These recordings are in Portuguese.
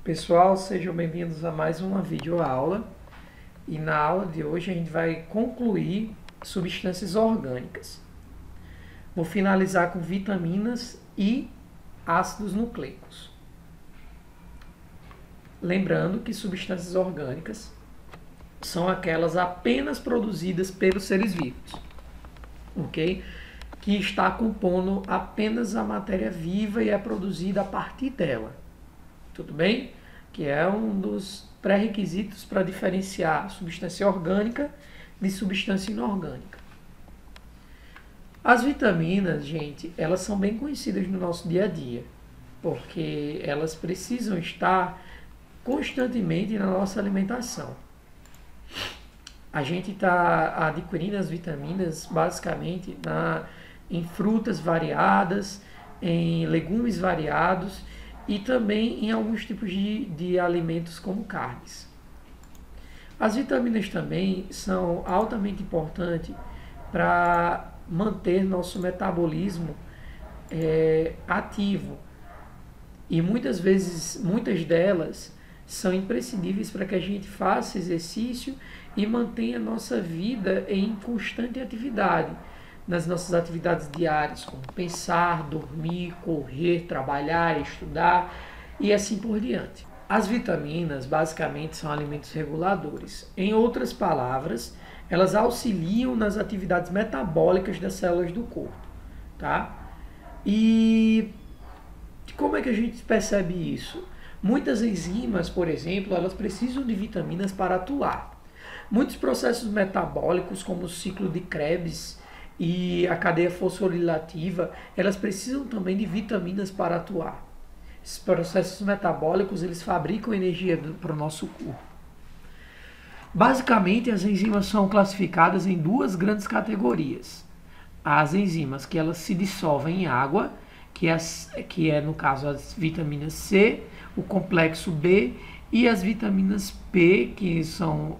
Pessoal, sejam bem-vindos a mais uma videoaula. E na aula de hoje a gente vai concluir substâncias orgânicas. Vou finalizar com vitaminas e ácidos nucleicos. Lembrando que substâncias orgânicas são aquelas apenas produzidas pelos seres vivos, ok? Que está compondo apenas a matéria viva e é produzida a partir dela. Tudo bem? Que é um dos pré-requisitos para diferenciar substância orgânica de substância inorgânica. As vitaminas, gente, elas são bem conhecidas no nosso dia a dia, porque elas precisam estar constantemente na nossa alimentação. A gente está adquirindo as vitaminas basicamente em frutas variadas, em legumes variados e também em alguns tipos de alimentos como carnes. As vitaminas também são altamente importantes para manter nosso metabolismo ativo. E muitas vezes, muitas delas são imprescindíveis para que a gente faça exercício e mantenha a nossa vida em constante atividade, nas nossas atividades diárias, como pensar, dormir, correr, trabalhar, estudar e assim por diante. As vitaminas basicamente são alimentos reguladores. Em outras palavras, elas auxiliam nas atividades metabólicas das células do corpo, tá? E como é que a gente percebe isso? Muitas enzimas, por exemplo, elas precisam de vitaminas para atuar. Muitos processos metabólicos, como o ciclo de Krebs e a cadeia fosforilativa, elas precisam também de vitaminas para atuar. Esses processos metabólicos, eles fabricam energia para o nosso corpo. Basicamente, as enzimas são classificadas em duas grandes categorias. As enzimas que elas se dissolvem em água, que é no caso as vitaminas C, o complexo B e as vitaminas P, que são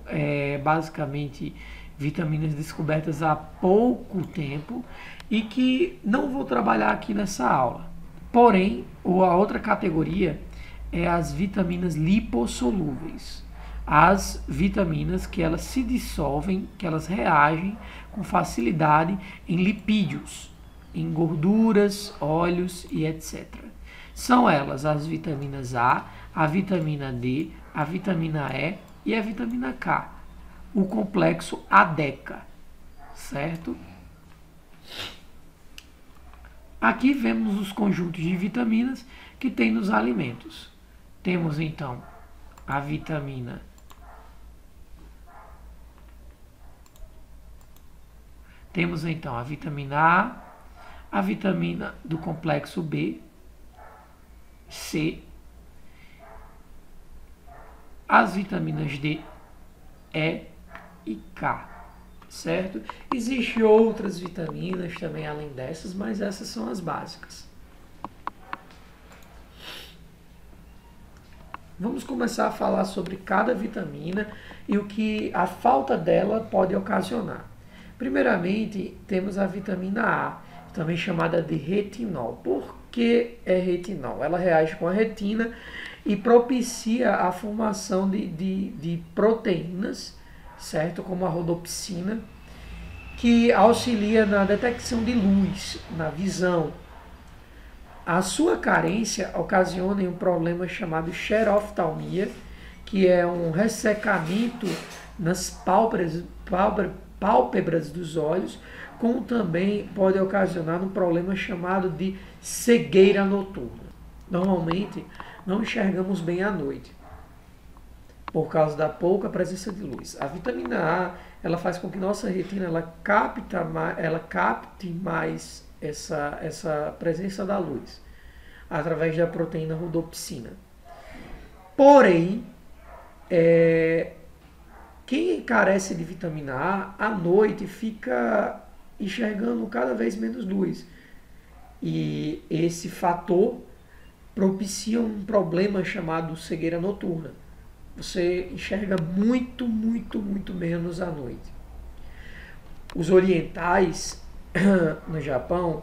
basicamente vitaminas descobertas há pouco tempo e que não vou trabalhar aqui nessa aula. Porém, a outra categoria é as vitaminas lipossolúveis. As vitaminas que elas se dissolvem, que elas reagem com facilidade em lipídios, em gorduras, óleos e etc. São elas as vitaminas a vitamina D, a vitamina E e a vitamina K, o complexo ADECA, certo? Aqui vemos os conjuntos de vitaminas que tem nos alimentos. Temos então a vitamina A vitamina do complexo B, C, as vitaminas D, E e K, certo? Existem outras vitaminas também além dessas, mas essas são as básicas. Vamos começar a falar sobre cada vitamina e o que a falta dela pode ocasionar. Primeiramente, temos a vitamina A, também chamada de retinol. Por que é retinol? Ela reage com a retina e propicia a formação de proteínas, certo? Como a rodopsina, que auxilia na detecção de luz, na visão. A sua carência ocasiona um problema chamado xeroftalmia, que é um ressecamento nas pálpebras dos olhos, como também pode ocasionar um problema chamado de cegueira noturna. Normalmente, não enxergamos bem à noite, por causa da pouca presença de luz. A vitamina A, ela faz com que nossa retina ela capte mais essa presença da luz, através da proteína rodopsina. Porém, quem carece de vitamina A, à noite fica enxergando cada vez menos luz. E esse fator propicia um problema chamado cegueira noturna. Você enxerga muito menos à noite. Os orientais, no Japão,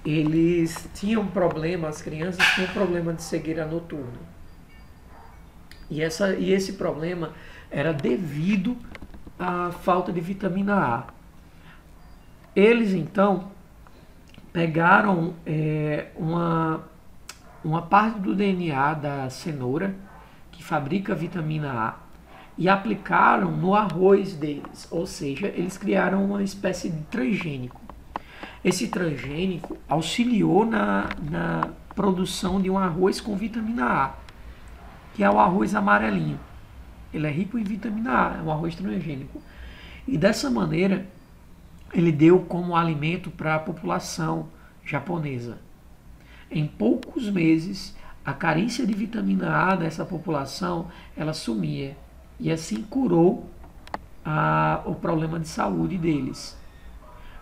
eles tinham problema, as crianças tinham problema de cegueira noturna. E esse problema era devido à falta de vitamina A. Eles, então, pegaram uma parte do DNA da cenoura, que fabrica vitamina A, e aplicaram no arroz deles. Ou seja, eles criaram uma espécie de transgênico. Esse transgênico auxiliou na produção de um arroz com vitamina A, que é o arroz amarelinho. Ele é rico em vitamina A, é um arroz transgênico. E dessa maneira, ele deu como alimento para a população japonesa. Em poucos meses, a carência de vitamina A dessa população, ela sumia. E assim curou o problema de saúde deles,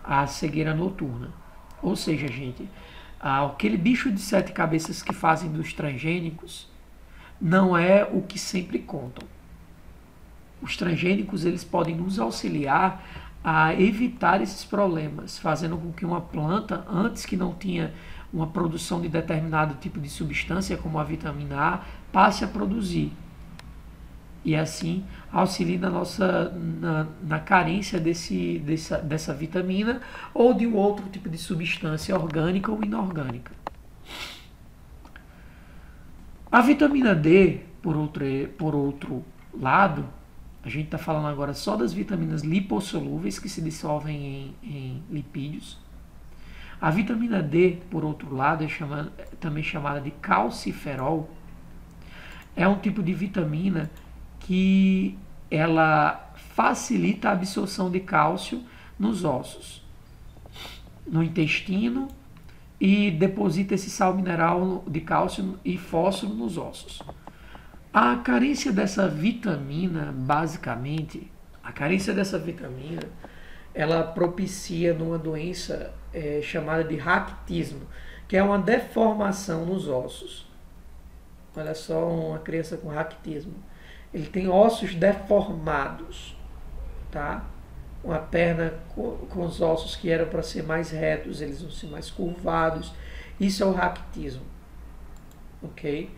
a cegueira noturna. Ou seja, gente, aquele bicho de 7 cabeças que fazem dos transgênicos não é o que sempre contam. Os transgênicos, eles podem nos auxiliar a evitar esses problemas, fazendo com que uma planta, antes que não tinha uma produção de determinado tipo de substância, como a vitamina A, passe a produzir. E assim auxilie na carência dessa vitamina ou de um outro tipo de substância orgânica ou inorgânica. A vitamina D, por outro lado, a gente está falando agora só das vitaminas lipossolúveis que se dissolvem em lipídios. A vitamina D, por outro lado, também chamada de calciferol, é um tipo de vitamina que ela facilita a absorção de cálcio nos ossos, no intestino, e deposita esse sal mineral de cálcio e fósforo nos ossos. A carência dessa vitamina, basicamente, ela propicia numa doença chamada de raquitismo, que é uma deformação nos ossos. Olha só, uma criança com raquitismo. Ele tem ossos deformados, tá? Uma perna com os ossos que eram para ser mais retos, eles vão ser mais curvados. Isso é o raquitismo, ok?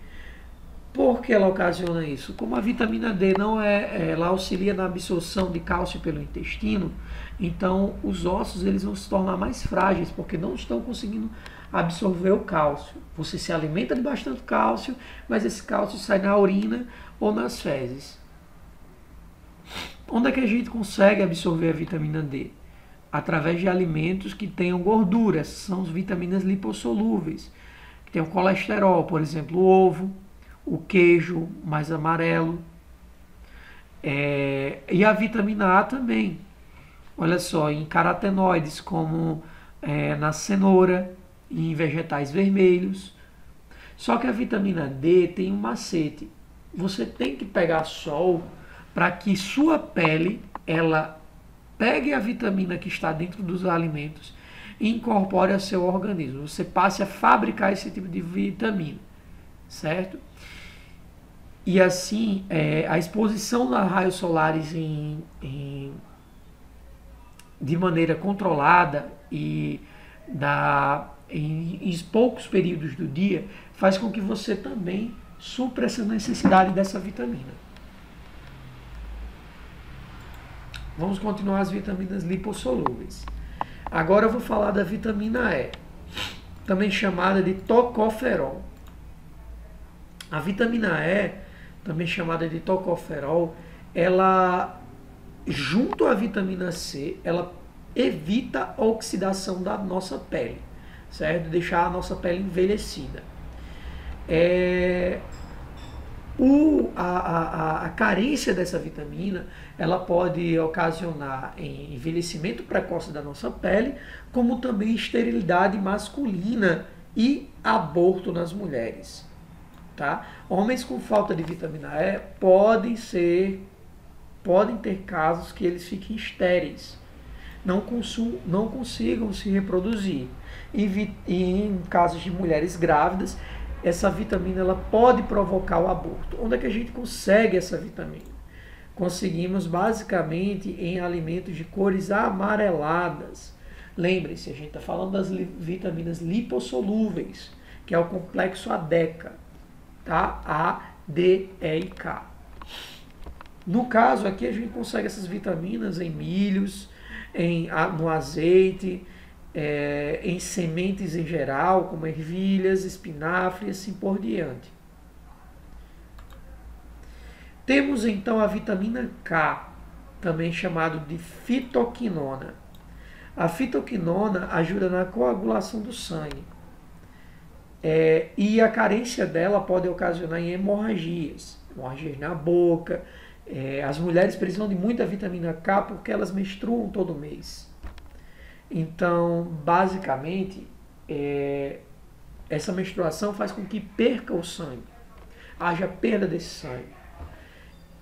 Por que ela ocasiona isso? Como a vitamina D ela auxilia na absorção de cálcio pelo intestino, então os ossos eles vão se tornar mais frágeis, porque não estão conseguindo absorver o cálcio. Você se alimenta de bastante cálcio, mas esse cálcio sai na urina ou nas fezes. Onde é que a gente consegue absorver a vitamina D? Através de alimentos que tenham gorduras, são as vitaminas lipossolúveis, que tem o colesterol, por exemplo, o ovo, o queijo mais amarelo, e a vitamina A também. Olha só, em carotenoides, como na cenoura, e em vegetais vermelhos. Só que a vitamina D tem um macete. Você tem que pegar sol para que sua pele ela pegue a vitamina que está dentro dos alimentos e incorpore ao seu organismo. Você passe a fabricar esse tipo de vitamina, certo? E assim, a exposição a raios solares de maneira controlada e em poucos períodos do dia faz com que você também supra essa necessidade dessa vitamina. Vamos continuar as vitaminas lipossolúveis. Agora eu vou falar da vitamina E, também chamada de tocoferol. A vitamina E, também chamada de tocoferol, ela, junto à vitamina C, ela evita a oxidação da nossa pele, certo? Deixar a nossa pele envelhecida. A carência dessa vitamina, ela pode ocasionar envelhecimento precoce da nossa pele, como também esterilidade masculina e aborto nas mulheres. Tá? Homens com falta de vitamina E podem ter casos que eles fiquem estéreis, não consigam se reproduzir. Em casos de mulheres grávidas, essa vitamina ela pode provocar o aborto. Onde é que a gente consegue essa vitamina? Conseguimos basicamente em alimentos de cores amareladas. Lembre-se, a gente está falando das vitaminas lipossolúveis, que é o complexo ADECA. Tá? A, D, E e K. No caso aqui a gente consegue essas vitaminas em milhos, no azeite, em sementes em geral, como ervilhas, espinafre e assim por diante. Temos então a vitamina K, também chamado de fitoquinona. A fitoquinona ajuda na coagulação do sangue. E a carência dela pode ocasionar em hemorragias na boca. As mulheres precisam de muita vitamina K porque elas menstruam todo mês. Então, basicamente, essa menstruação faz com que perca o sangue, haja perda desse sangue.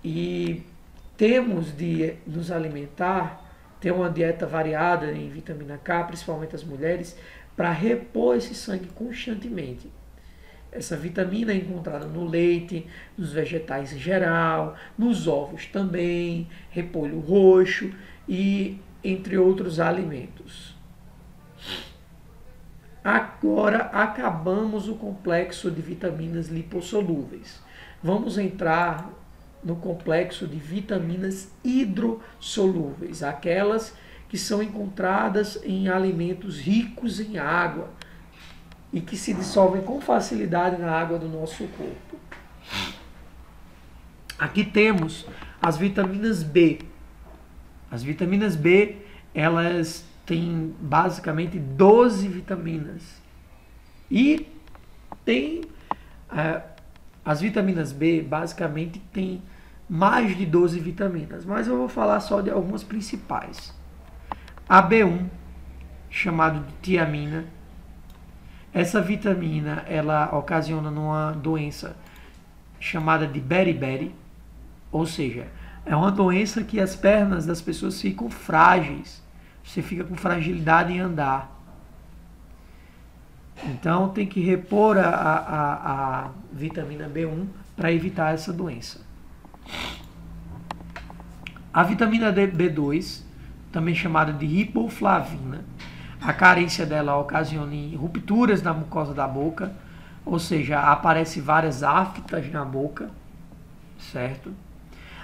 E temos de nos alimentar, ter uma dieta variada em vitamina K, principalmente as mulheres, para repor esse sangue constantemente. Essa vitamina é encontrada no leite, nos vegetais em geral, nos ovos também, repolho roxo e entre outros alimentos. Agora acabamos o complexo de vitaminas lipossolúveis. Vamos entrar no complexo de vitaminas hidrossolúveis, aquelas que são encontradas em alimentos ricos em água e que se dissolvem com facilidade na água do nosso corpo. Aqui temos as vitaminas B. As vitaminas B, elas têm basicamente 12 vitaminas. E as vitaminas B basicamente têm mais de 12 vitaminas, mas eu vou falar só de algumas principais. A B1, chamado de tiamina. Essa vitamina, ela ocasiona numa doença chamada de beriberi, ou seja, é uma doença que as pernas das pessoas ficam frágeis, você fica com fragilidade em andar. Então tem que repor a vitamina B1 para evitar essa doença. A vitamina B2, também chamada de riboflavina, a carência dela ocasiona rupturas na mucosa da boca, ou seja, aparece várias aftas na boca, certo?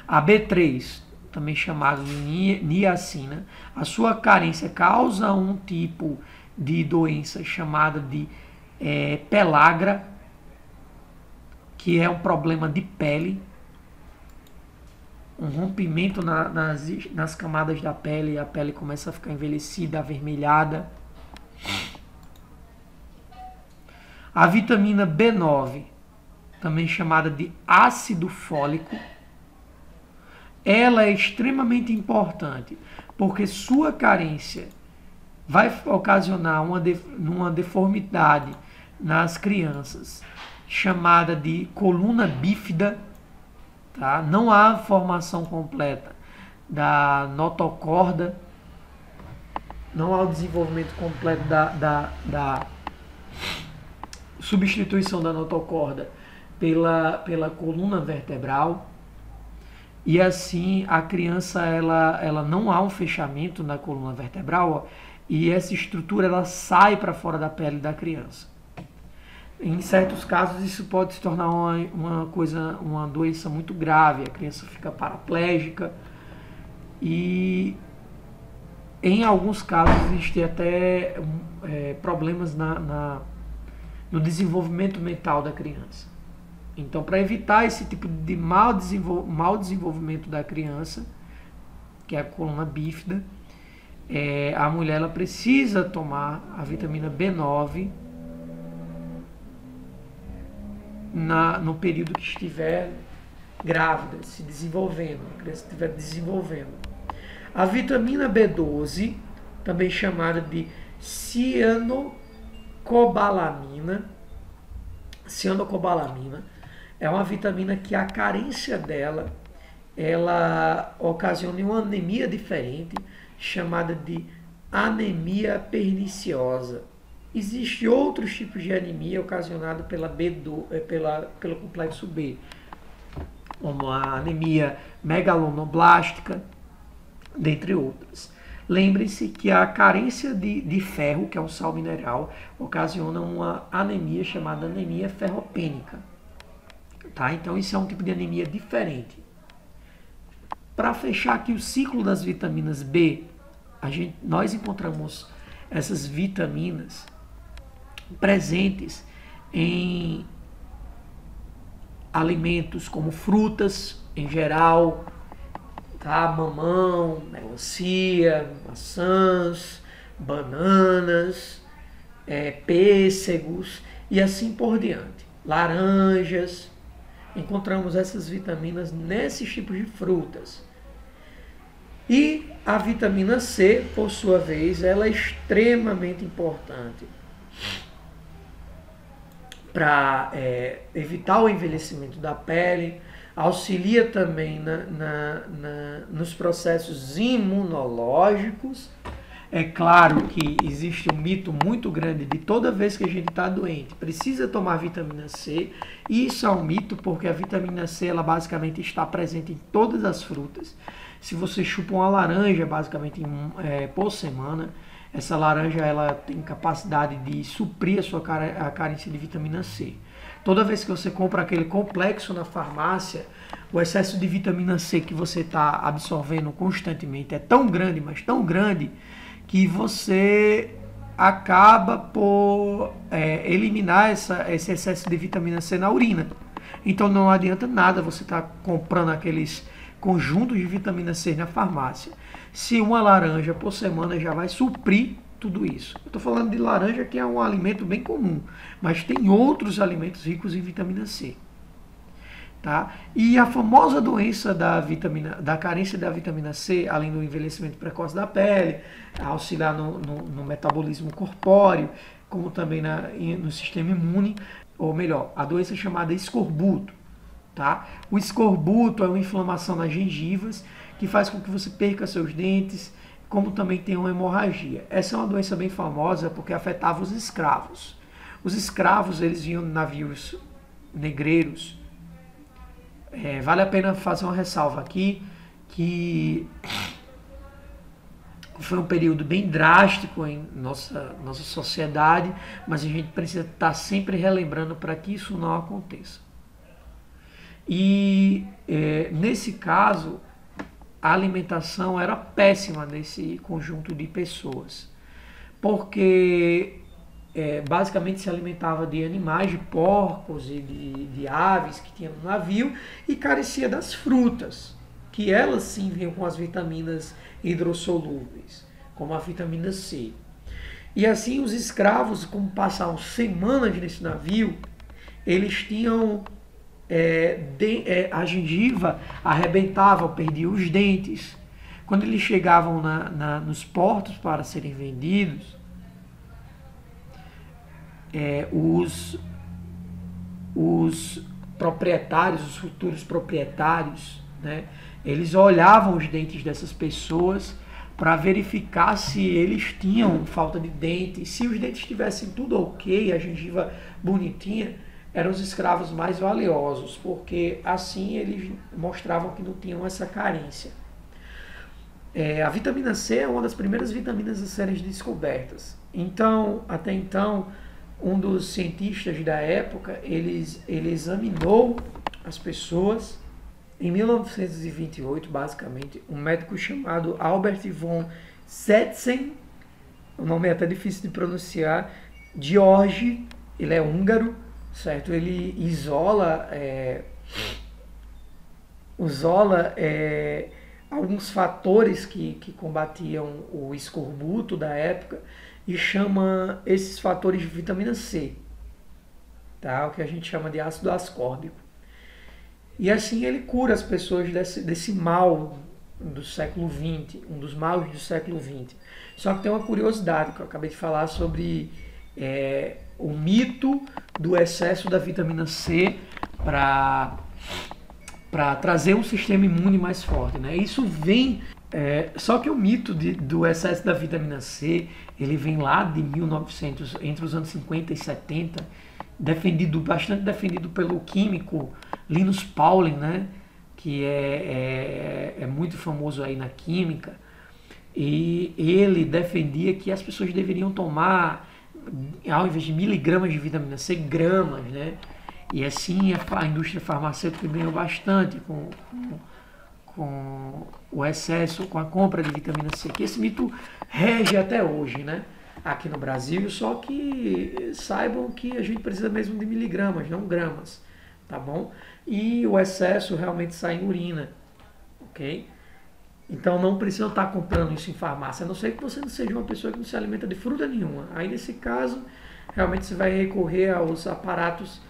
A B3, também chamada de niacina, a sua carência causa um tipo de doença chamada de pelagra, que é um problema de pele, um rompimento nas camadas da pele, e a pele começa a ficar envelhecida, avermelhada. A vitamina B9, também chamada de ácido fólico, ela é extremamente porque sua carência vai ocasionar uma deformidade nas crianças, chamada de coluna bífida. Tá? Não há formação completa da notocorda, não há o desenvolvimento completo da substituição da notocorda pela coluna vertebral, e assim a criança ela não há um fechamento na coluna vertebral, e essa estrutura ela sai para fora da pele da criança. Em certos casos isso pode se tornar uma doença muito grave, a criança fica paraplégica, e em alguns casos existem até problemas no desenvolvimento mental da criança. Então, para evitar esse tipo de mau desenvolvimento da criança, que é a coluna bífida, a mulher ela precisa tomar a vitamina B9 no período que estiver grávida, se desenvolvendo, a criança estiver desenvolvendo. A vitamina B12, também chamada de cianocobalamina, é uma vitamina que a carência dela, ela ocasiona uma anemia diferente, chamada de anemia perniciosa. Existem outros tipos de anemia ocasionada pelo complexo B, como a anemia megalonoblástica, dentre outras. Lembre-se que a carência de ferro, que é um sal mineral, ocasiona uma anemia chamada anemia ferropênica. tá? Então isso é um tipo de anemia diferente. Para fechar aqui o ciclo das vitaminas B, nós encontramos essas vitaminas presentes em alimentos como frutas em geral, tá? Mamão, melancia, maçãs, bananas, pêssegos e assim por diante. Laranjas. Encontramos essas vitaminas nesses tipos de frutas. E a vitamina C, por sua vez, ela é extremamente importante para evitar o envelhecimento da pele, auxilia também nos processos imunológicos. É claro que existe um mito muito grande de toda vez que a gente está doente, precisa tomar vitamina C. E isso é um mito porque a vitamina C ela basicamente está presente em todas as frutas. Se você chupa uma laranja basicamente por semana, essa laranja ela tem capacidade de suprir a carência de vitamina C. Toda vez que você compra aquele complexo na farmácia, o excesso de vitamina C que você está absorvendo constantemente é tão grande, mas tão grande, que você acaba por eliminar esse excesso de vitamina C na urina. Então não adianta nada você estar comprando aqueles conjuntos de vitamina C na farmácia, se uma laranja por semana já vai suprir tudo isso. Eu estou falando de laranja, que é um alimento bem comum, mas tem outros alimentos ricos em vitamina C. Tá? E a famosa doença da carência da vitamina C, além do envelhecimento precoce da pele, auxiliar no metabolismo corpóreo, como também no sistema imune, ou melhor, a doença chamada escorbuto. Tá? O escorbuto é uma inflamação nas gengivas que faz com que você perca seus dentes, como também tem uma hemorragia. Essa é uma doença bem famosa porque afetava os escravos. Os escravos, eles vinham em navios negreiros. Vale a pena fazer uma ressalva aqui, que foi um período bem drástico em nossa sociedade, mas a gente precisa estar sempre relembrando para que isso não aconteça. E nesse caso, a alimentação era péssima nesse conjunto de pessoas, porque basicamente se alimentava de animais, de porcos e de aves que tinha no navio e carecia das frutas, que elas sim vinham com as vitaminas hidrossolúveis, como a vitamina C. E assim os escravos, como passavam semanas nesse navio, eles tinham a gengiva arrebentava, perdia os dentes. Quando eles chegavam nos portos para serem vendidos, os proprietários, os futuros proprietários, né, eles olhavam os dentes dessas pessoas para verificar se eles tinham falta de dente. Se os dentes estivessem tudo ok, a gengiva bonitinha, eram os escravos mais valiosos, porque assim eles mostravam que não tinham essa carência. A vitamina C é uma das primeiras vitaminas a serem descobertas. Então, até então, um dos cientistas da época, ele examinou as pessoas. Em 1928, basicamente, um médico chamado Albert von Setzen, o nome é até difícil de pronunciar, George, ele é húngaro, certo? Ele isola alguns fatores que combatiam o escorbuto da época e chama esses fatores de vitamina C, tá? O que a gente chama de ácido ascórbico. E assim ele cura as pessoas desse mal do século XX, um dos males do século XX. Só que tem uma curiosidade que eu acabei de falar sobre o mito do excesso da vitamina C para trazer um sistema imune mais forte, né? Isso vem... só que o mito do excesso da vitamina C, ele vem lá de 1900, entre os anos 50 e 70, bastante defendido pelo químico Linus Pauling, né? Que é muito famoso aí na química, e ele defendia que as pessoas deveriam tomar, ao invés de miligramas de vitamina C, gramas, né? E assim a indústria farmacêutica ganhou bastante com o excesso, com a compra de vitamina C, que esse mito rege até hoje, né? Aqui no Brasil, só que saibam que a gente precisa mesmo de miligramas, não gramas, tá bom? E o excesso realmente sai em urina, ok? Então não precisa estar comprando isso em farmácia, a não ser que você não seja uma pessoa que não se alimenta de fruta nenhuma. Aí nesse caso, realmente você vai recorrer aos aparatos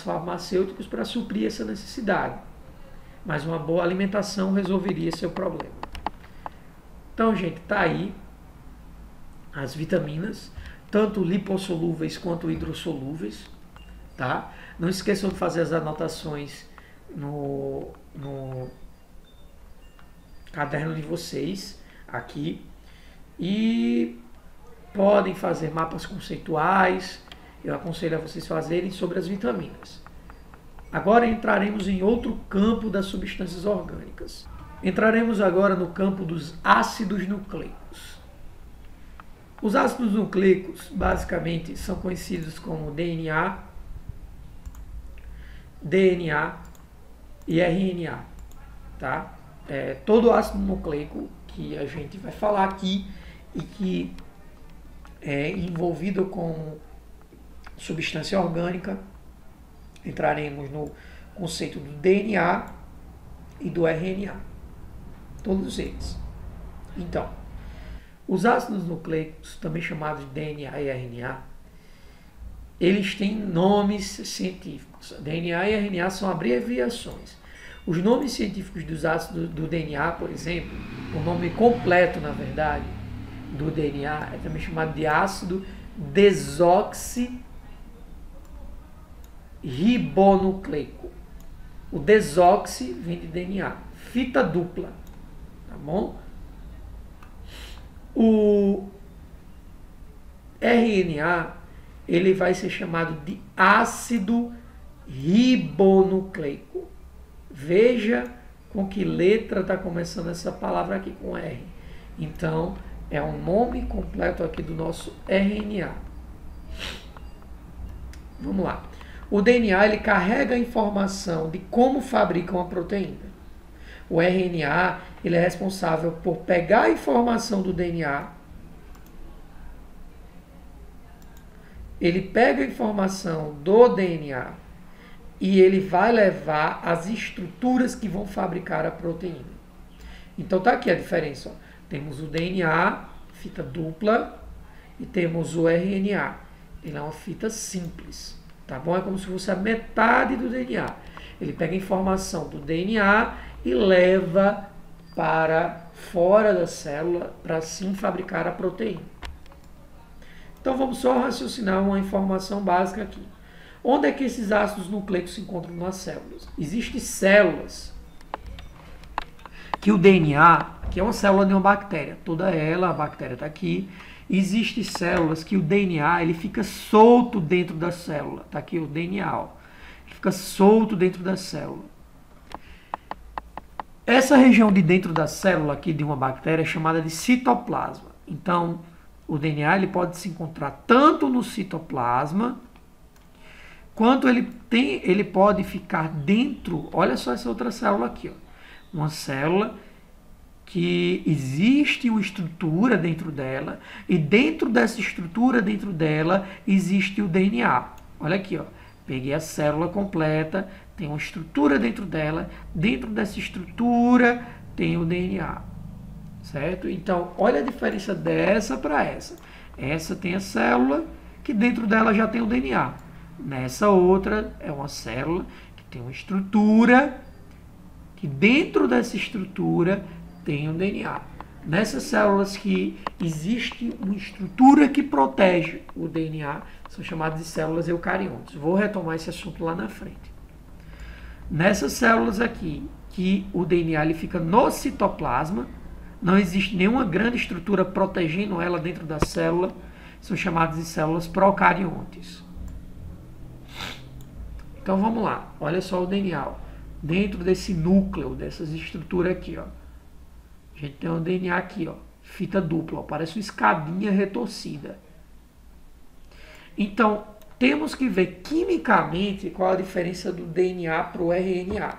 farmacêuticos para suprir essa necessidade. Mas uma boa alimentação resolveria seu problema. Então, gente, tá aí as vitaminas, tanto lipossolúveis quanto hidrossolúveis, tá? Não esqueçam de fazer as anotações no caderno de vocês aqui e podem fazer mapas conceituais. Eu aconselho a vocês fazerem sobre as vitaminas. Agora entraremos em outro campo das substâncias orgânicas. Entraremos agora no campo dos ácidos nucleicos. Os ácidos nucleicos basicamente são conhecidos como DNA e RNA, tá? Todo ácido nucleico que a gente vai falar aqui e que é envolvido com substância orgânica, entraremos no conceito do DNA e do RNA, todos eles. Então, os ácidos nucleicos, também chamados de DNA e RNA, eles têm nomes científicos. DNA e RNA são abreviações. Os nomes científicos dos ácidos do DNA, por exemplo, o nome completo, na verdade, do DNA é também chamado de ácido desoxirribonucleico. O desoxi vem de DNA, fita dupla, tá bom? O RNA, ele vai ser chamado de ácido ribonucleico. Veja com que letra está começando essa palavra aqui, com R. Então, é um nome completo aqui do nosso RNA. Vamos lá. O DNA, ele carrega a informação de como fabricam a proteína. O RNA, ele é responsável por pegar a informação do DNA, ele pega a informação do DNA e ele vai levar as estruturas que vão fabricar a proteína. Então tá aqui a diferença. Ó. Temos o DNA, fita dupla, e temos o RNA. Ele é uma fita simples, tá bom? É como se fosse a metade do DNA. Ele pega a informação do DNA e leva para fora da célula para assim fabricar a proteína. Então vamos só raciocinar uma informação básica aqui. Onde é que esses ácidos nucleicos se encontram nas células? Existem células que o DNA, que é uma célula de uma bactéria, toda ela, a bactéria está aqui. Existem células que o DNA ele fica solto dentro da célula. Está aqui o DNA, ó. Ele fica solto dentro da célula. Essa região de dentro da célula aqui de uma bactéria é chamada de citoplasma. Então, o DNA ele pode se encontrar tanto no citoplasma, quanto ele pode ficar dentro. Olha só essa outra célula aqui, ó. Uma célula que existe uma estrutura dentro dela, e dentro dessa estrutura dentro dela existe o DNA. Olha aqui, ó. Peguei a célula completa, tem uma estrutura dentro dela, dentro dessa estrutura tem o DNA. Certo? Então, olha a diferença dessa para essa. Essa tem a célula que dentro dela já tem o DNA. Nessa outra é uma célula que tem uma estrutura que dentro dessa estrutura tem o DNA. Nessas células que existe uma estrutura que protege o DNA, são chamadas de células eucariontes. Vou retomar esse assunto lá na frente. Nessas células aqui, que o DNA ele fica no citoplasma, não existe nenhuma grande estrutura protegendo ela dentro da célula, são chamadas de células procariontes. Então vamos lá, olha só o DNA. Ó. Dentro desse núcleo, dessas estruturas aqui, ó, a gente tem um DNA aqui, ó, fita dupla, ó, parece uma escadinha retorcida. Então, temos que ver quimicamente qual a diferença do DNA para o RNA.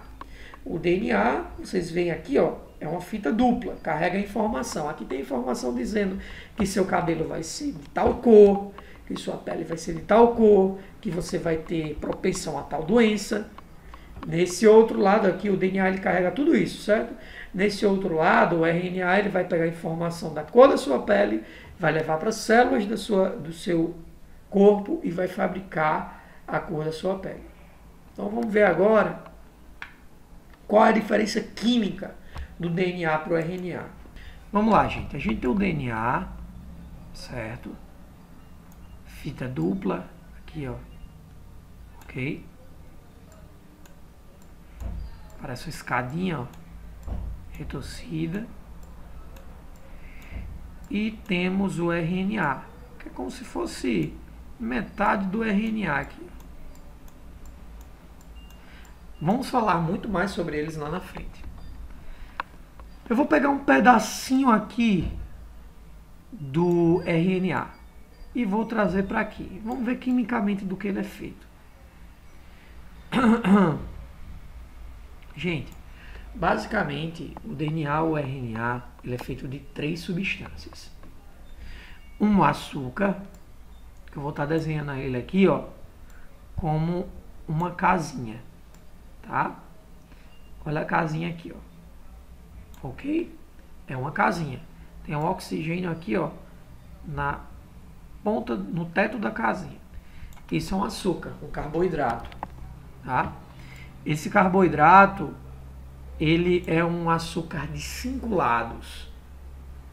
O DNA, vocês veem aqui, ó, é uma fita dupla, carrega informação. Aqui tem informação dizendo que seu cabelo vai ser de tal cor, que sua pele vai ser de tal cor, que você vai ter propensão a tal doença. Nesse outro lado aqui, o DNA ele carrega tudo isso, certo? Nesse outro lado, o RNA ele vai pegar a informação da cor da sua pele, vai levar para as células do seu corpo e vai fabricar a cor da sua pele. Então vamos ver agora qual é a diferença química do DNA para o RNA. Vamos lá, gente. A gente tem o DNA, certo? Fita dupla, aqui, ó. Ok? Parece uma escadinha, ó. Retorcida. E temos o RNA, que é como se fosse metade do RNA aqui. Vamos falar muito mais sobre eles lá na frente. Eu vou pegar um pedacinho aqui do RNA e vou trazer para aqui. Vamos ver quimicamente do que ele é feito. Gente, basicamente o DNA ou RNA ele é feito de 3 substâncias. Um açúcar, que eu vou estar desenhando ele aqui, ó, como uma casinha. Tá? Olha a casinha aqui, ó. Ok? É uma casinha. Tem um oxigênio aqui, ó, na ponta, no teto da casinha. Isso é um açúcar, um carboidrato. Tá? Esse carboidrato, ele é um açúcar de 5 lados.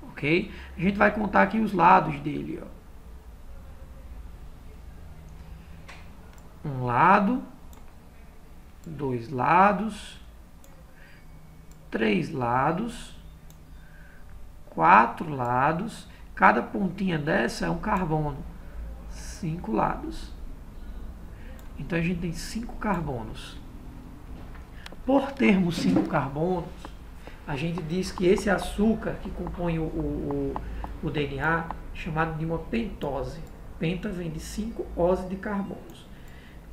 Ok? A gente vai contar aqui os lados dele, ó. Um lado, 2 lados, 3 lados, 4 lados. Cada pontinha dessa é um carbono. 5 lados. Então a gente tem 5 carbonos. Por termos 5 carbonos, a gente diz que esse açúcar que compõe o DNA é chamado de uma pentose. Penta vem de 5 ose de carbonos.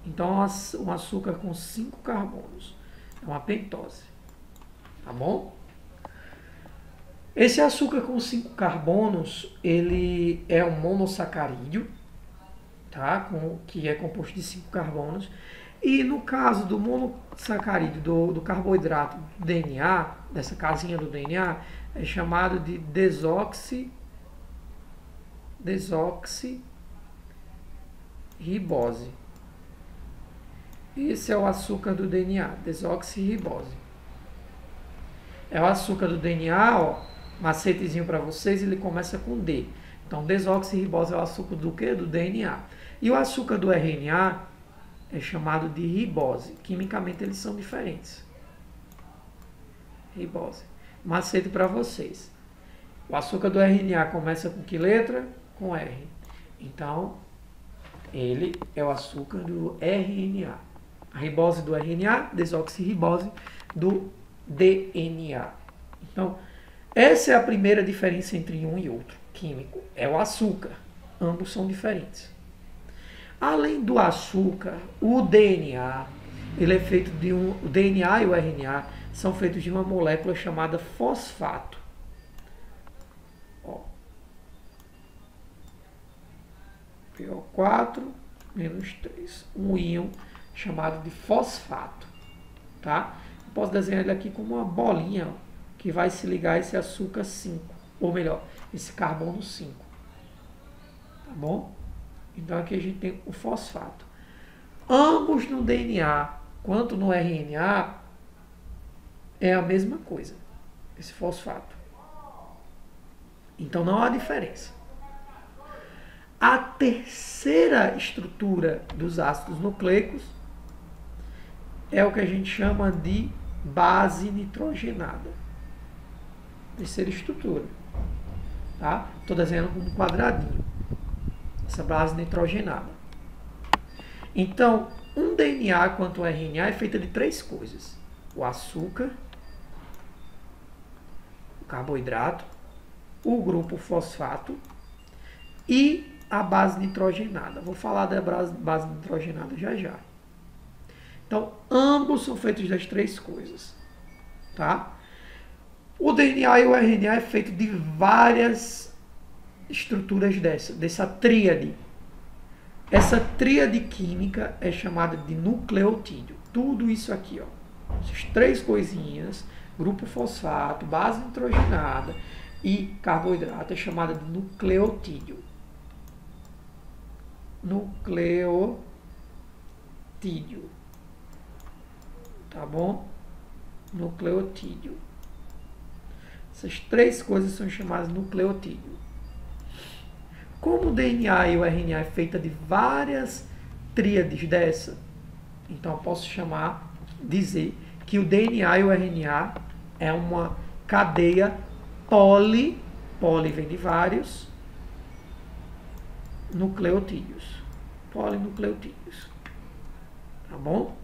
Então, um açúcar com 5 carbonos é uma pentose. Tá bom? Esse açúcar com 5 carbonos, ele é um monossacarídeo, tá? Que é composto de 5 carbonos. E no caso do monossacarídeo, do carboidrato do DNA, dessa casinha do DNA, é chamado de desoxirribose. Esse é o açúcar do DNA, desoxirribose. É o açúcar do DNA, ó, macetezinho para vocês, ele começa com D. Então, desoxirribose é o açúcar do quê? Do DNA. E o açúcar do RNA é chamado de ribose. Quimicamente, eles são diferentes. Ribose. Macete para vocês. O açúcar do RNA começa com que letra? Com R. Então, ele é o açúcar do RNA. A ribose do RNA, desoxirribose do DNA. Então, essa é a primeira diferença entre um e outro químico. É o açúcar. Ambos são diferentes. Além do açúcar, o DNA, ele é feito de o DNA e o RNA são feitos de uma molécula chamada fosfato. Ó. PO4 menos 3. Um íon chamado de fosfato. Tá? Eu posso desenhar ele aqui como uma bolinha, ó, que vai se ligar a esse açúcar 5. Ou melhor, esse carbono 5. Tá bom? Então aqui a gente tem o fosfato. Ambos no DNA quanto no RNA é a mesma coisa, esse fosfato. Então não há diferença. A terceira estrutura dos ácidos nucleicos é o que a gente chama de base nitrogenada. Terceira estrutura. Tá? Estou desenhando como um quadradinho. Essa base nitrogenada. Então, um DNA quanto o RNA é feito de 3 coisas. O açúcar, o carboidrato, o grupo fosfato e a base nitrogenada. Vou falar da base nitrogenada já já. Então, ambos são feitos das três coisas, tá? O DNA e o RNA é feito de várias estruturas dessa tríade. Essa tríade química é chamada de nucleotídeo. Tudo isso aqui, ó, essas três coisinhas, grupo fosfato, base nitrogenada e carboidrato, é chamada de nucleotídeo. Nucleotídeo. Tá bom? Nucleotídeo. Essas três coisas são chamadas de nucleotídeo. Como o DNA e o RNA é feita de várias tríades dessa, então eu posso dizer que o DNA e o RNA é uma cadeia poli vem de vários, nucleotídeos. Polinucleotídeos. Tá bom?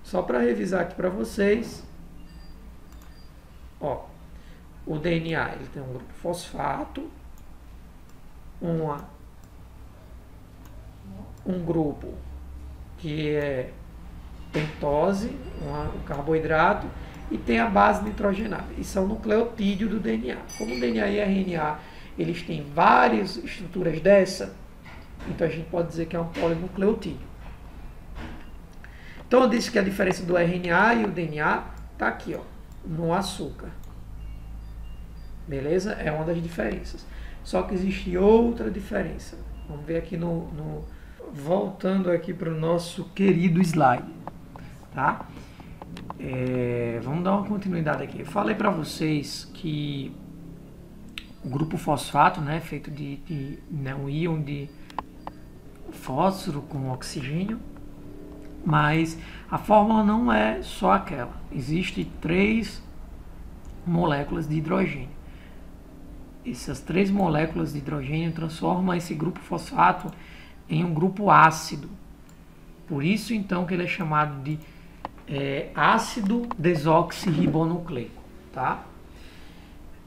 Só para revisar aqui para vocês, ó, o DNA ele tem um grupo fosfato, um grupo que é pentose, um carboidrato, e tem a base nitrogenada. Isso é o nucleotídeo do DNA. Como o DNA e RNA eles têm várias estruturas dessa, então a gente pode dizer que é um polinucleotídeo. Então eu disse que a diferença do RNA e o DNA está aqui, ó, no açúcar. Beleza? É uma das diferenças. Só que existe outra diferença. Vamos ver aqui voltando aqui para o nosso querido slide. Tá? Vamos dar uma continuidade aqui. Eu falei para vocês que o grupo fosfato, né, feito de um íon de fósforo com oxigênio, mas a fórmula não é só aquela. Existem 3 moléculas de hidrogênio. Essas 3 moléculas de hidrogênio transformam esse grupo fosfato em um grupo ácido. Por isso, então, que ele é chamado de ácido desoxirribonucleico, tá?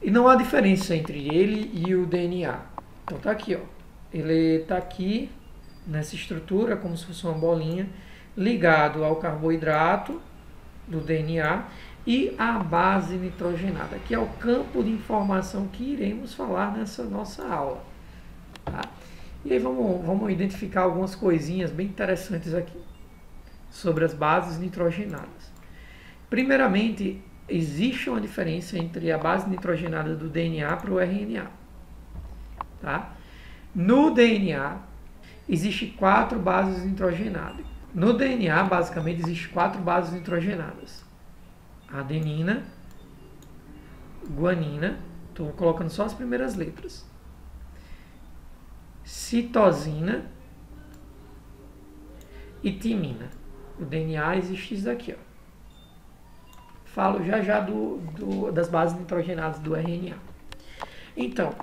E não há diferença entre ele e o DNA. Então tá aqui, ó. Ele tá aqui nessa estrutura, como se fosse uma bolinha, ligado ao carboidrato do DNA e à base nitrogenada, que é o campo de informação que iremos falar nessa nossa aula. Tá? E aí vamos identificar algumas coisinhas bem interessantes aqui sobre as bases nitrogenadas. Primeiramente, existe uma diferença entre a base nitrogenada do DNA para o RNA. Tá? No DNA, existem 4 bases nitrogenadas. No DNA, basicamente, existem 4 bases nitrogenadas. Adenina, guanina, estou colocando só as primeiras letras. Citosina e timina. O DNA existe isso aqui, ó. Falo já das bases nitrogenadas do RNA. Então,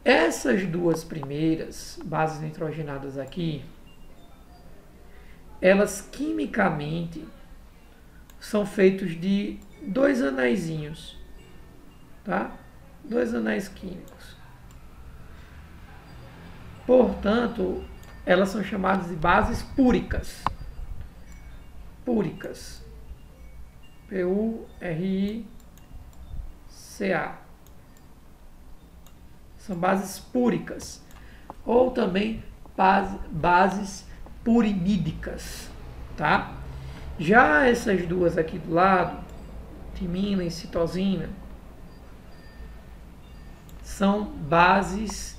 essas 2 primeiras bases nitrogenadas aqui, elas quimicamente são feitos de 2 anaizinhos, tá? 2 anéis químicos. Portanto, elas são chamadas de bases púricas. Púricas. P-U-R-I-C-A. São bases púricas. Ou também bases purimídicas, tá? Já essas 2 aqui do lado, timina e citosina, são bases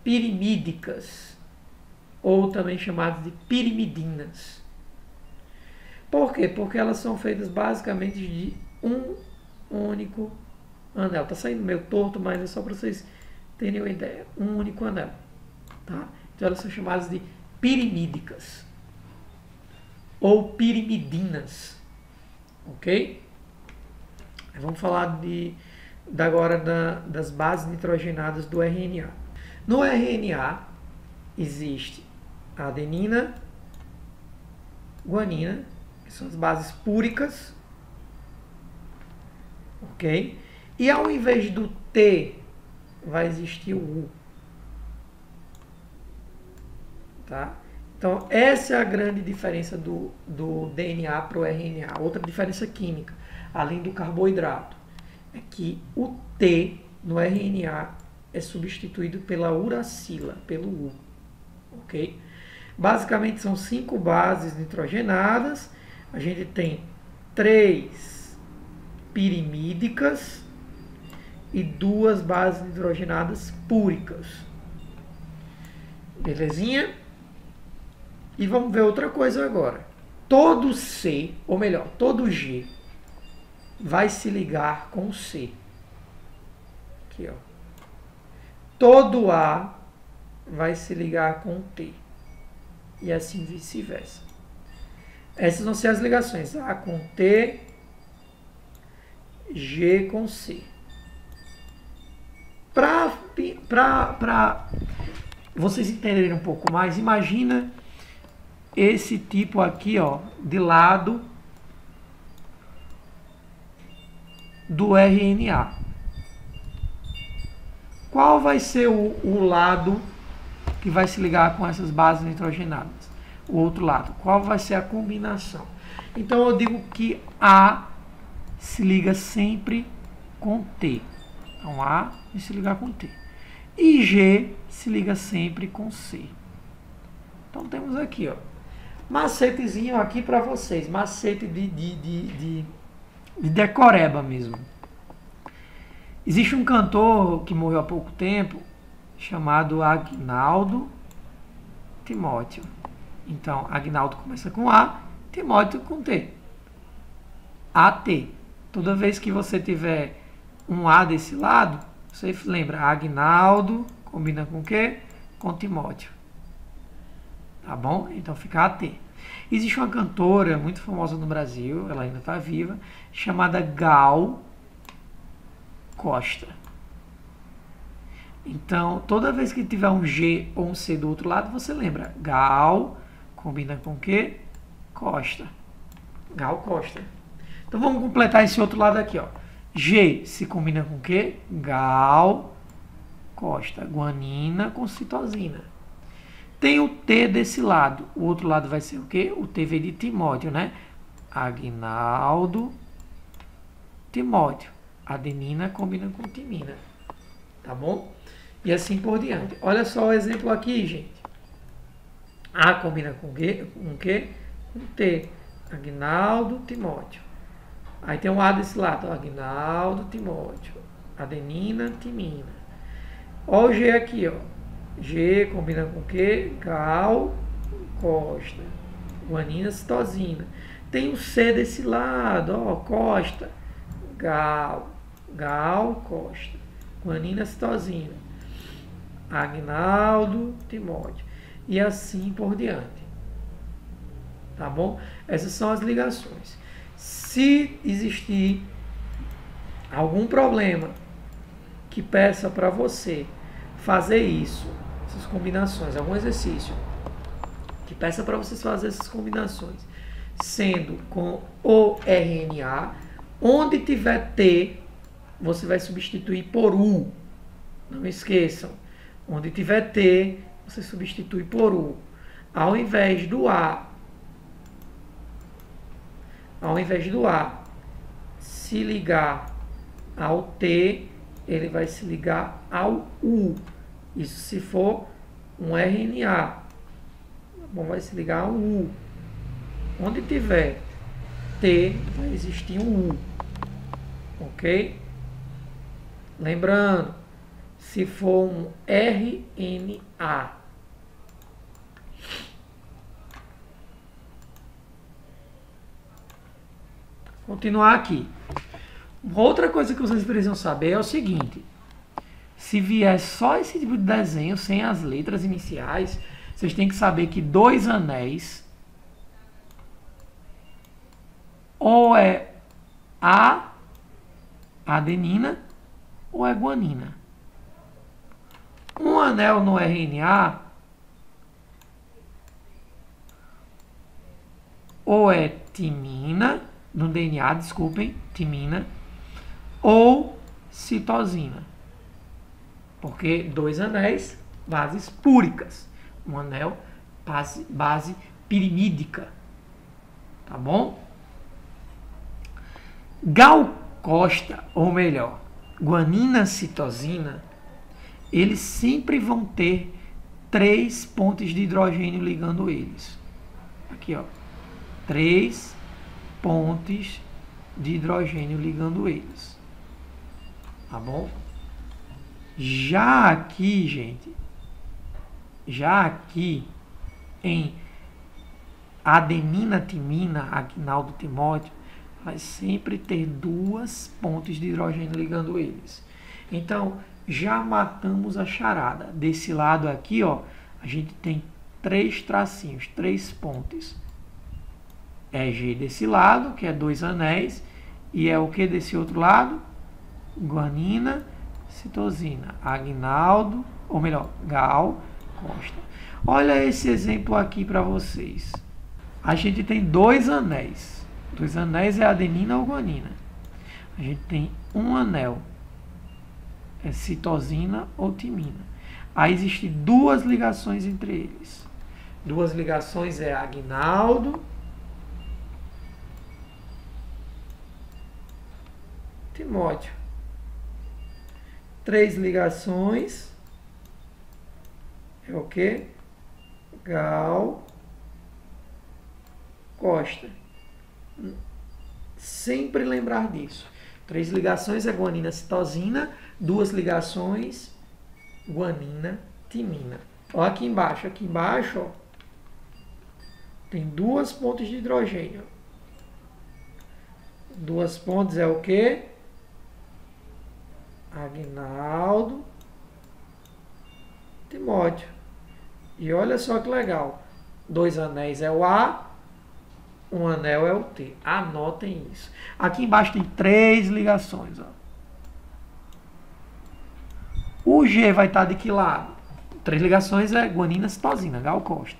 pirimídicas, ou também chamadas de pirimidinas. Por quê? Porque elas são feitas basicamente de um único anel. Tá saindo meio torto, mas é só para vocês terem uma ideia. Um único anel. Tá? Então elas são chamadas de pirimídicas ou pirimidinas. Ok? Vamos falar agora das bases nitrogenadas do RNA. No RNA existe a adenina, guanina, que são as bases púricas, ok? E ao invés do T vai existir o U. Tá? Então, essa é a grande diferença do DNA para o RNA. Outra diferença química, além do carboidrato, é que o T no RNA é substituído pela uracila, pelo U. Ok? Basicamente, são 5 bases nitrogenadas. A gente tem 3 pirimídicas e 2 bases nitrogenadas púricas. Belezinha? E vamos ver outra coisa agora. Todo C, ou melhor, todo G vai se ligar com C. Aqui, ó. Todo A vai se ligar com T. E assim vice-versa. Essas vão ser as ligações. A com T, G com C. Para vocês entenderem um pouco mais, imagina esse tipo aqui, ó, de lado do RNA. Qual vai ser o lado que vai se ligar com essas bases nitrogenadas? O outro lado. Qual vai ser a combinação? Então eu digo que A se liga sempre com T. Então A vai se ligar com T. E G se liga sempre com C. Então temos aqui, ó, macetezinho aqui para vocês. Macete de decoreba mesmo. Existe um cantor que morreu há pouco tempo, chamado Agnaldo Timóteo. Então, Agnaldo começa com A, Timóteo com T. AT. Toda vez que você tiver um A desse lado, você lembra, Agnaldo combina com o quê? Com Timóteo. Tá bom? Então fica AT. Existe uma cantora muito famosa no Brasil, ela ainda está viva, chamada Gal Costa. Então, toda vez que tiver um G ou um C do outro lado, você lembra. Gal combina com o quê? Costa. Gal Costa. Então, vamos completar esse outro lado aqui, ó. G se combina com o quê? Gal Costa. Guanina com citosina. Tem o T desse lado. O outro lado vai ser o quê? O T veio de Timóteo, né? Agnaldo Timóteo. Adenina combina com timina. Tá bom? E assim por diante. Olha só o exemplo aqui, gente. A combina com o quê? Com T. Agnaldo Timóteo. Aí tem um A desse lado. Agnaldo Timóteo. Adenina, timina. Olha o G aqui, ó. G combina com o quê? Gal Costa. Guanina, citosina. Tem o C desse lado, ó. Costa. Gal Costa. Guanina, citosina. Agnaldo Timóteo. E assim por diante. Tá bom? Essas são as ligações. Se existir algum problema que peça para você fazer isso, essas combinações, algum exercício que peça para vocês fazer essas combinações, sendo com o RNA, onde tiver T, você vai substituir por U. Não esqueçam. Onde tiver T, você substitui por U. Ao invés do A se ligar ao T, ele vai se ligar ao U. Isso se for um RNA. Bom, vai se ligar ao U. Onde tiver T, vai existir um U. Ok? Lembrando, se for um RNA. Continuar aqui. Outra coisa que vocês precisam saber é o seguinte. Se vier só esse tipo de desenho, sem as letras iniciais, vocês têm que saber que 2 anéis ou é a adenina ou é guanina. Um anel no RNA ou é timina, no DNA, desculpem, timina, ou citosina. Porque 2 anéis, bases púricas. Um anel, base pirimídica. Tá bom? Gal Costa, ou melhor, guanina, citosina, eles sempre vão ter 3 pontos de hidrogênio ligando eles. Aqui, ó. 3 pontos de hidrogênio ligando eles. Tá bom? Já aqui, gente, em adenina, timina, Agnaldo, Timóteo, vai sempre ter 2 pontos de hidrogênio ligando eles. Então, já matamos a charada. Desse lado aqui, ó, a gente tem 3 tracinhos, 3 pontos. É G desse lado, que é 2 anéis, e é o que desse outro lado? Guanina, citosina, Agnaldo, ou melhor, Gal Costa. Olha esse exemplo aqui para vocês. A gente tem 2 anéis. 2 anéis é adenina ou guanina. A gente tem um anel, é citosina ou timina. Aí existem 2 ligações entre eles. 2 ligações é Agnaldo, Timóteo. 3 ligações é o que? Gal Costa. Sempre lembrar disso. 3 ligações é guanina, citosina. 2 ligações, guanina, timina. Ó, aqui embaixo, ó, tem 2 pontos de hidrogênio. 2 pontos é o que? Agnaldo, Timóteo. E olha só que legal. 2 anéis é o A, um anel é o T. Anotem isso. Aqui embaixo tem 3 ligações. Ó. O G vai estar de que lado? 3 ligações é guanina, citosina, Gal Costa.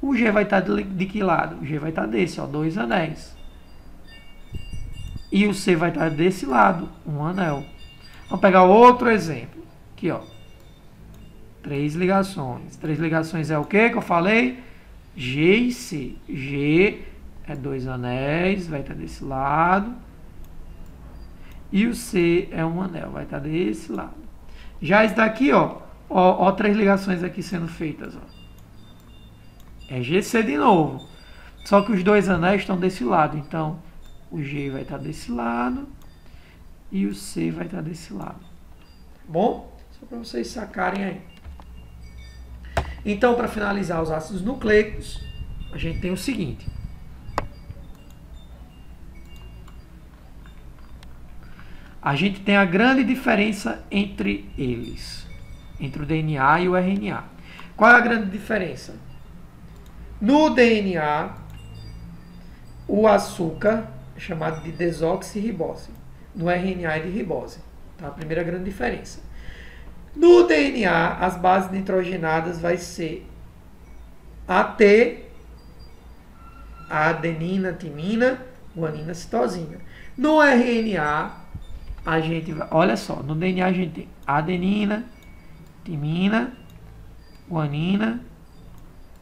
O G vai estar de que lado? O G vai estar desse, ó, 2 anéis. E o C vai estar desse lado, um anel. Vamos pegar outro exemplo. Aqui, ó. 3 ligações. 3 ligações é o que eu falei? G e C. G é 2 anéis, vai estar desse lado. E o C é um anel, vai estar desse lado. Já esse daqui, ó 3 ligações aqui sendo feitas, ó. É GC de novo. Só que os 2 anéis estão desse lado, então o G vai estar desse lado e o C vai estar desse lado. Bom? Só para vocês sacarem aí. Então, para finalizar os ácidos nucleicos, a gente tem o seguinte. A gente tem a grande diferença entre eles, entre o DNA e o RNA. Qual é a grande diferença? No DNA, o açúcar é chamado de desoxirribose. No RNA é de ribose. Tá? A primeira grande diferença. No DNA, as bases nitrogenadas vai ser AT, adenina, timina, guanina, citosina. No RNA, a gente vai, olha só, no DNA a gente tem adenina, timina, guanina,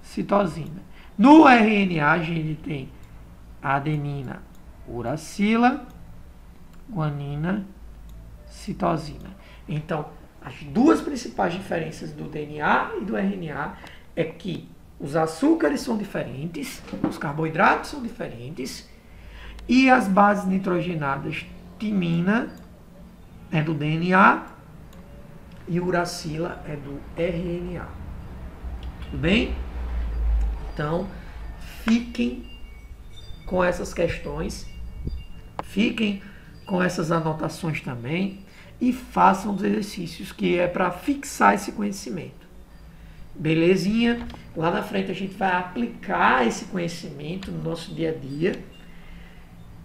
citosina. No RNA a gente tem adenina, uracila, guanina, citosina. Então, as 2 principais diferenças do DNA e do RNA é que os açúcares são diferentes, os carboidratos são diferentes e as bases nitrogenadas timina é do DNA e uracila é do RNA. Tudo bem? Então, fiquem com essas questões, fiquem com essas anotações também e façam os exercícios que é para fixar esse conhecimento. Belezinha? Lá na frente a gente vai aplicar esse conhecimento no nosso dia a dia.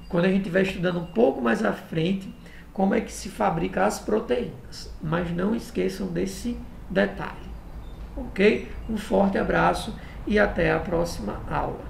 Quando a gente estiver estudando um pouco mais à frente, como é que se fabrica as proteínas. Mas não esqueçam desse detalhe. Ok? Um forte abraço e até a próxima aula.